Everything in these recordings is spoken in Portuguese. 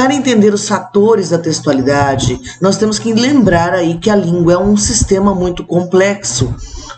Para entender os fatores da textualidade, nós temos que lembrar aí que a língua é um sistema muito complexo.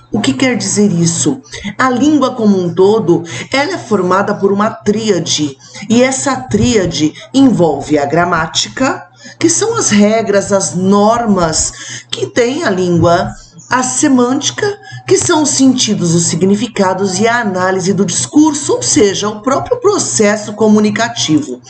O que quer dizer isso? A língua como um todo, ela é formada por uma tríade, e essa tríade envolve a gramática, que são as regras, as normas que tem a língua, a semântica, que são os sentidos, os significados e a análise do discurso, ou seja, o próprio processo comunicativo.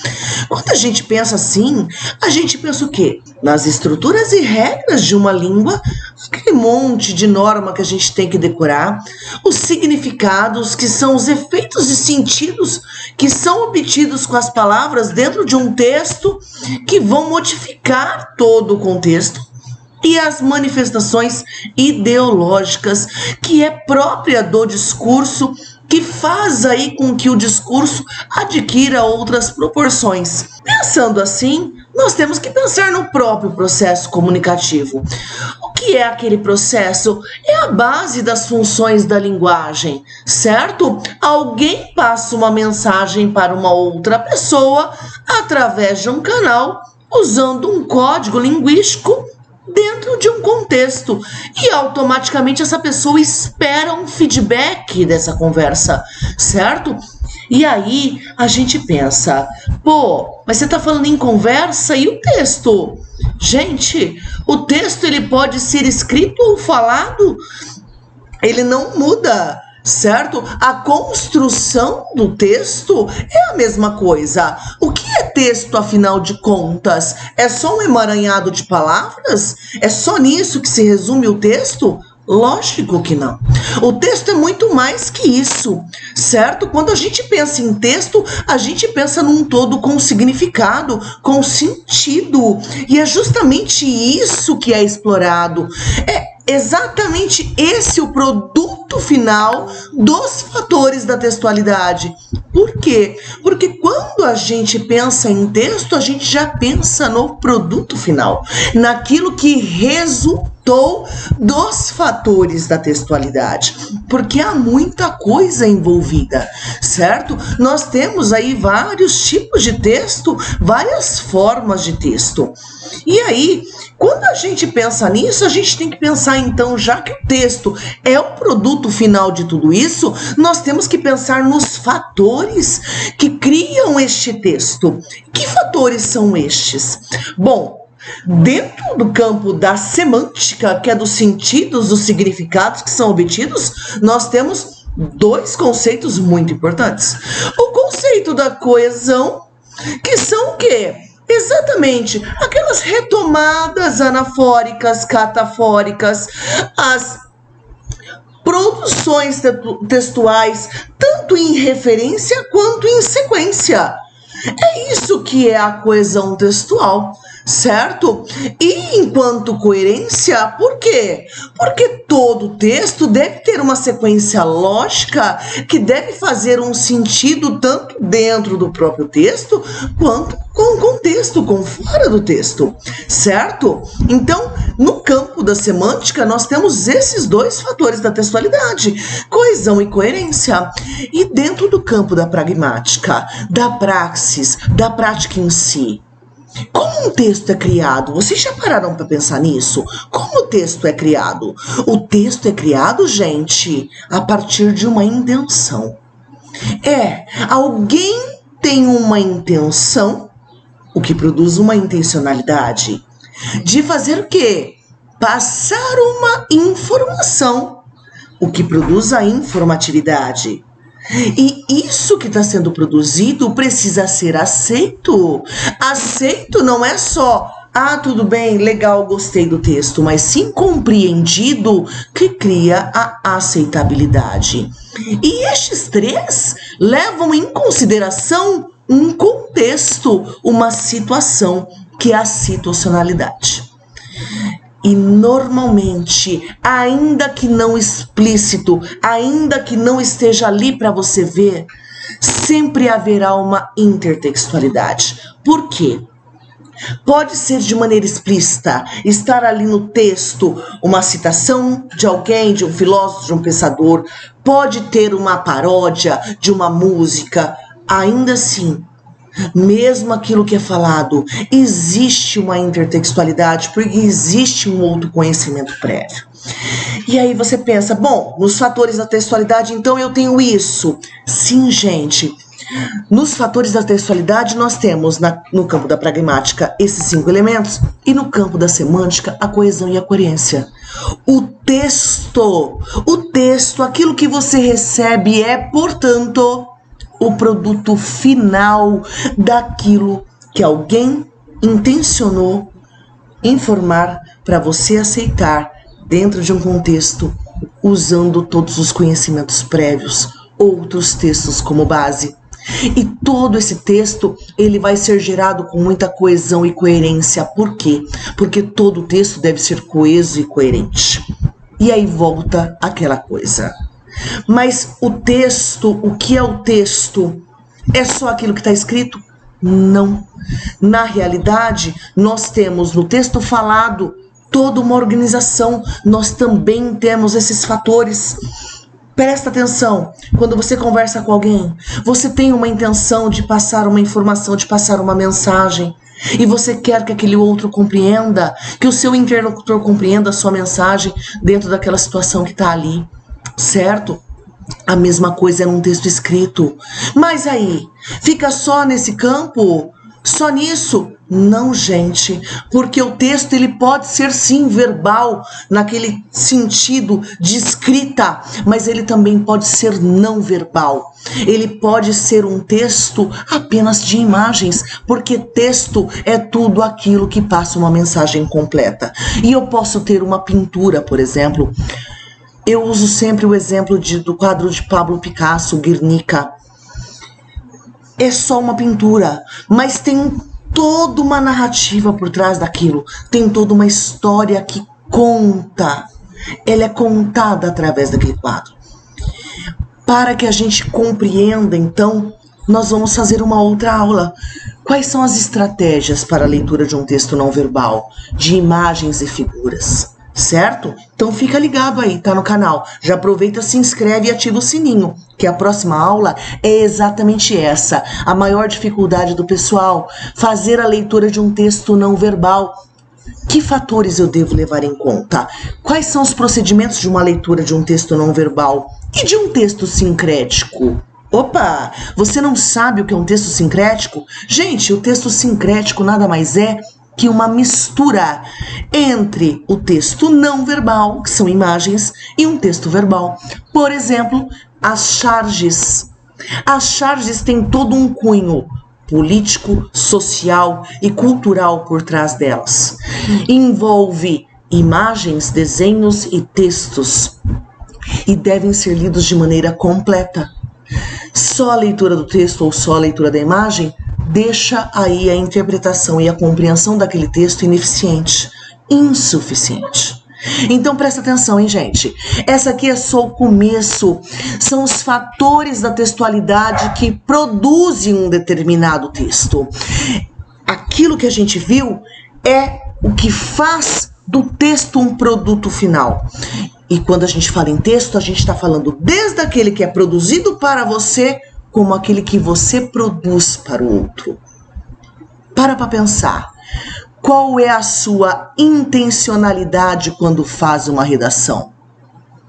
Quando a gente pensa assim, a gente pensa o quê? Nas estruturas e regras de uma língua, aquele monte de norma que a gente tem que decorar, os significados, que são os efeitos e sentidos que são obtidos com as palavras dentro de um texto, que vão modificar todo o contexto, e as manifestações ideológicas, que é própria do discurso, que faz aí com que o discurso adquira outras proporções. Pensando assim, nós temos que pensar no próprio processo comunicativo. O que é aquele processo? É a base das funções da linguagem, certo? Alguém passa uma mensagem para uma outra pessoa através de um canal, usando um código linguístico dentro de um contexto, e automaticamente essa pessoa espera um feedback dessa conversa, certo? E aí a gente pensa, mas você tá falando em conversa e o texto? Gente, o texto ele pode ser escrito ou falado, ele não muda, certo? A construção do texto é a mesma coisa. O que é texto, afinal de contas? É só um emaranhado de palavras? É só nisso que se resume o texto? Lógico que não. O texto é muito mais que isso, certo? Quando a gente pensa em texto, a gente pensa num todo com significado, com sentido. E é justamente isso que é explorado. É exatamente esse o produto final dos fatores da textualidade. Por quê? Porque quando a gente pensa em texto, a gente já pensa no produto final, naquilo que resultou dos fatores da textualidade, porque há muita coisa envolvida, certo? Nós temos aí vários tipos de texto, várias formas de texto. E aí, quando a gente pensa nisso, a gente tem que pensar então, já que o texto é o produto final de tudo isso, nós temos que pensar nos fatores que criam este texto. Que fatores são estes? Bom, dentro do campo da semântica, que é dos sentidos, dos significados que são obtidos, nós temos dois conceitos muito importantes. O conceito da coesão, que são o quê? Exatamente, aquelas retomadas anafóricas, catafóricas, as produções textuais, tanto em referência quanto em sequência. É isso que é a coesão textual, certo? E enquanto coerência, por quê? Porque todo texto deve ter uma sequência lógica que deve fazer um sentido tanto dentro do próprio texto quanto com o contexto, com fora do texto, certo? Então, no campo da semântica, nós temos esses dois fatores da textualidade, coesão e coerência. E dentro do campo da pragmática, da praxis, da prática em si, como um texto é criado? Vocês já pararam para pensar nisso? Como o texto é criado? O texto é criado, gente, a partir de uma intenção. Alguém tem uma intenção, o que produz uma intencionalidade, de fazer o quê? Passar uma informação, o que produz a informatividade. E isso que está sendo produzido precisa ser aceito. Aceito não é só, tudo bem, legal, gostei do texto, mas sim compreendido, que cria a aceitabilidade. E estes três levam em consideração um contexto, uma situação, que é a situacionalidade. E normalmente, ainda que não explícito, ainda que não esteja ali para você ver, sempre haverá uma intertextualidade. Por quê? Pode ser de maneira explícita, estar ali no texto uma citação de alguém, de um filósofo, de um pensador, pode ter uma paródia de uma música, ainda assim, mesmo aquilo que é falado, existe uma intertextualidade, porque existe um outro conhecimento prévio. E aí você pensa, bom, nos fatores da textualidade, então eu tenho isso. Sim, gente. Nos fatores da textualidade, nós temos no campo da pragmática esses 5 elementos e no campo da semântica a coesão e a coerência. O texto, aquilo que você recebe é, portanto, o produto final daquilo que alguém intencionou informar para você aceitar dentro de um contexto, usando todos os conhecimentos prévios, outros textos como base. E todo esse texto, ele vai ser gerado com muita coesão e coerência. Por quê? Porque todo texto deve ser coeso e coerente. E aí volta aquela coisa. Mas o texto, o que é o texto? É só aquilo que está escrito? Não. Na realidade, nós temos no texto falado toda uma organização. Nós também temos esses fatores. Presta atenção, quando você conversa com alguém, você tem uma intenção de passar uma informação, de passar uma mensagem, e você quer que aquele outro compreenda, que o seu interlocutor compreenda a sua mensagem dentro daquela situação que está ali, certo? A mesma coisa é num texto escrito. Mas aí, fica só nesse campo? Só nisso? Não, gente, porque o texto ele pode ser sim verbal, naquele sentido de escrita, mas ele também pode ser não verbal. Ele pode ser um texto apenas de imagens, porque texto é tudo aquilo que passa uma mensagem completa. E eu posso ter uma pintura, por exemplo. Eu uso sempre o exemplo do quadro de Pablo Picasso, Guernica. É só uma pintura, mas tem toda uma narrativa por trás daquilo, tem toda uma história que conta, ela é contada através daquele quadro. Para que a gente compreenda, então, nós vamos fazer uma outra aula. Quais são as estratégias para a leitura de um texto não verbal, de imagens e figuras? Certo? Então fica ligado aí, tá no canal. Já aproveita, se inscreve e ativa o sininho, que a próxima aula é exatamente essa. A maior dificuldade do pessoal, fazer a leitura de um texto não verbal. Que fatores eu devo levar em conta? Quais são os procedimentos de uma leitura de um texto não verbal e de um texto sincrético? Opa, você não sabe o que é um texto sincrético? Gente, o texto sincrético nada mais é que uma mistura entre o texto não verbal, que são imagens, e um texto verbal. Por exemplo, as charges. As charges têm todo um cunho político, social e cultural por trás delas. Envolve imagens, desenhos e textos, e devem ser lidos de maneira completa. Só a leitura do texto ou só a leitura da imagem deixa aí a interpretação e a compreensão daquele texto ineficiente, insuficiente. Então presta atenção, hein, gente? Essa aqui é só o começo. São os fatores da textualidade que produzem um determinado texto. Aquilo que a gente viu é o que faz do texto um produto final. E quando a gente fala em texto, a gente está falando desde aquele que é produzido para você, como aquele que você produz para o outro. Para pensar. Qual é a sua intencionalidade quando faz uma redação?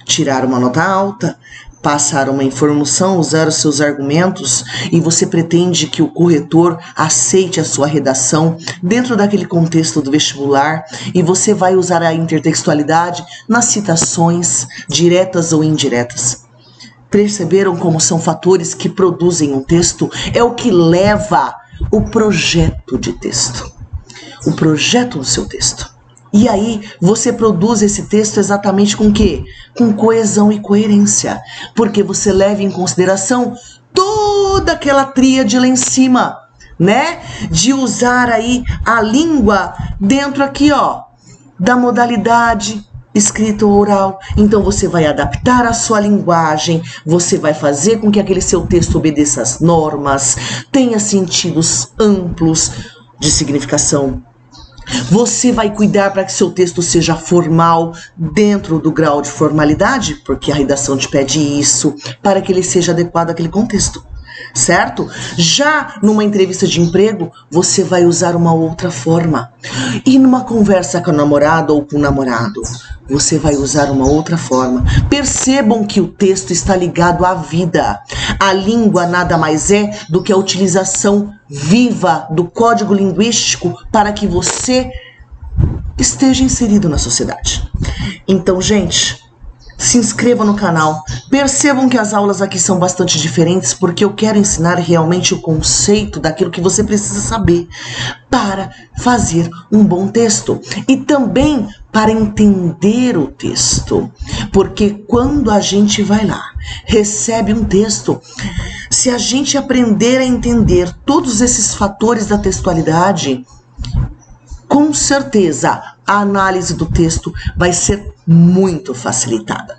Tirar uma nota alta? Passar uma informação? Usar os seus argumentos? E você pretende que o corretor aceite a sua redação dentro daquele contexto do vestibular? E você vai usar a intertextualidade nas citações, diretas ou indiretas? Perceberam como são fatores que produzem um texto? É o que leva o projeto de texto. O projeto do seu texto. E aí, você produz esse texto exatamente com o quê? Com coesão e coerência. Porque você leva em consideração toda aquela tríade lá em cima, né? De usar aí a língua dentro aqui, ó, da modalidade escrita ou oral. Então você vai adaptar a sua linguagem, você vai fazer com que aquele seu texto obedeça às normas, tenha sentidos amplos de significação. Você vai cuidar para que seu texto seja formal dentro do grau de formalidade, porque a redação te pede isso, para que ele seja adequado àquele contexto. certo? Já numa entrevista de emprego, você vai usar uma outra forma. E numa conversa com a namorada ou com o namorado, você vai usar uma outra forma. Percebam que o texto está ligado à vida. A língua nada mais é do que a utilização viva do código linguístico para que você esteja inserido na sociedade. Então, gente, se inscreva no canal. Percebam que as aulas aqui são bastante diferentes porque eu quero ensinar realmente o conceito daquilo que você precisa saber para fazer um bom texto e também para entender o texto. Porque quando a gente vai lá, recebe um texto, se a gente aprender a entender todos esses fatores da textualidade, com certeza a análise do texto vai ser muito facilitada.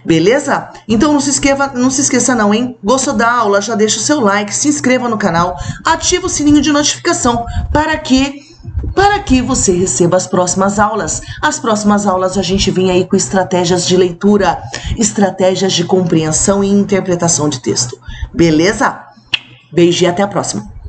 Beleza? Então não se esqueça não, hein? Gostou da aula? Já deixa o seu like, se inscreva no canal, ativa o sininho de notificação para que você receba as próximas aulas. As próximas aulas a gente vem aí com estratégias de leitura, estratégias de compreensão e interpretação de texto. Beleza? Beijo e até a próxima.